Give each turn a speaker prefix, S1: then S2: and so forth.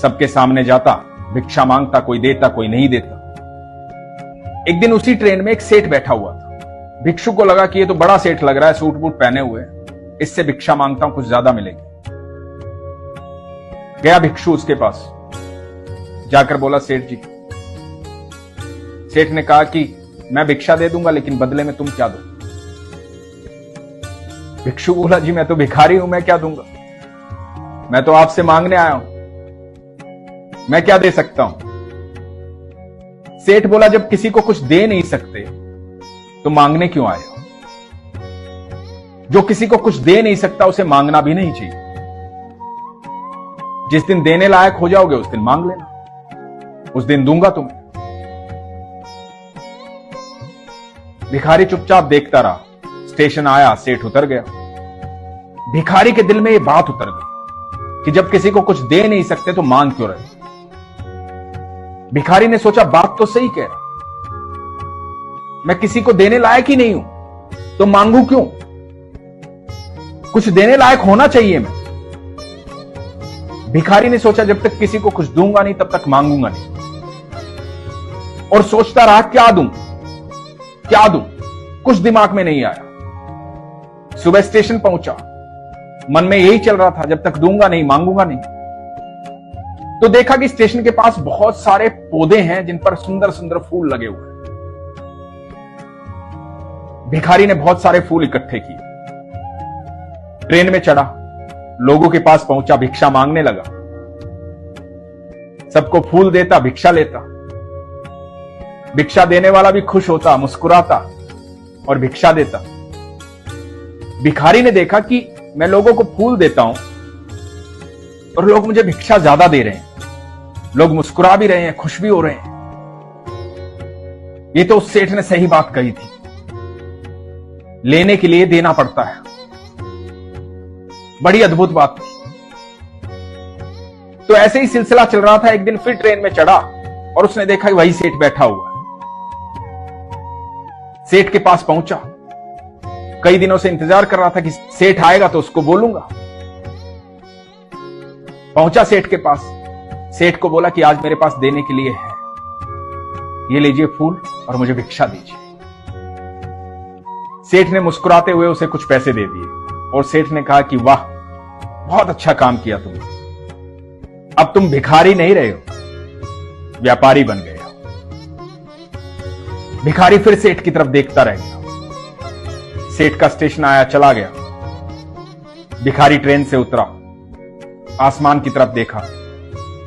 S1: सबके सामने जाता, भिक्षा मांगता, कोई देता कोई नहीं देता। एक दिन उसी ट्रेन में एक सेठ बैठा हुआ था। भिक्षु को लगा कि ये तो बड़ा सेठ लग रहा है, सूट बूट पहने हुए, इससे भिक्षा मांगता हूं, कुछ ज्यादा मिलेगी। गया भिक्षु उसके पास, जाकर बोला, सेठ जी। सेठ ने कहा कि मैं भिक्षा दे दूंगा, लेकिन बदले में तुम क्या दो? भिक्षु बोला, जी मैं तो भिखारी हूं, मैं क्या दूंगा? मैं तो आपसे मांगने आया हूं, मैं क्या दे सकता हूं? सेठ बोला, जब किसी को कुछ दे नहीं सकते तो मांगने क्यों आए हो? जो किसी को कुछ दे नहीं सकता उसे मांगना भी नहीं चाहिए। जिस दिन देने लायक हो जाओगे उस दिन मांग लेना, उस दिन दूंगा तुम्हें। भिखारी चुपचाप देखता रहा। स्टेशन आया, सेठ उतर गया। भिखारी के दिल में यह बात उतर गई कि जब किसी को कुछ दे नहीं सकते तो मांग क्यों रहे। भिखारी ने सोचा, बात तो सही कह रहा, मैं किसी को देने लायक ही नहीं हूं तो मांगू क्यों? कुछ देने लायक होना चाहिए मैं। भिखारी ने सोचा, जब तक किसी को कुछ दूंगा नहीं तब तक मांगूंगा नहीं। और सोचता रहा, क्या दूं क्या दूं, कुछ दिमाग में नहीं आया। सुबह स्टेशन पहुंचा, मन में यही चल रहा था, जब तक दूंगा नहीं मांगूंगा नहीं। तो देखा कि स्टेशन के पास बहुत सारे पौधे हैं जिन पर सुंदर सुंदर फूल लगे हुए हैं। भिखारी ने बहुत सारे फूल इकट्ठे किए, ट्रेन में चढ़ा, लोगों के पास पहुंचा, भिक्षा मांगने लगा। सबको फूल देता, भिक्षा लेता। भिक्षा देने वाला भी खुश होता, मुस्कुराता और भिक्षा देता। भिखारी ने देखा कि मैं लोगों को फूल देता हूं और लोग मुझे भिक्षा ज्यादा दे रहे हैं, लोग मुस्कुरा भी रहे हैं, खुश भी हो रहे हैं। ये तो उस सेठ ने सही बात कही थी, लेने के लिए देना पड़ता है। बड़ी अद्भुत बात थी। तो ऐसे ही सिलसिला चल रहा था। एक दिन फिर ट्रेन में चढ़ा और उसने देखा कि वही सेठ बैठा हुआ है। सेठ के पास पहुंचा, कई दिनों से इंतजार कर रहा था कि सेठ आएगा तो उसको बोलूंगा। पहुंचा सेठ के पास, सेठ को बोला कि आज मेरे पास देने के लिए है, ये लीजिए फूल और मुझे भिक्षा दीजिए। सेठ ने मुस्कुराते हुए उसे कुछ पैसे दे दिए और सेठ ने कहा कि वाह, बहुत अच्छा काम किया तुमने, अब तुम भिखारी नहीं रहे हो, व्यापारी बन गए हो। भिखारी फिर सेठ की तरफ देखता रह गया। सेठ का स्टेशन आया, चला गया। भिखारी ट्रेन से उतरा, आसमान की तरफ देखा,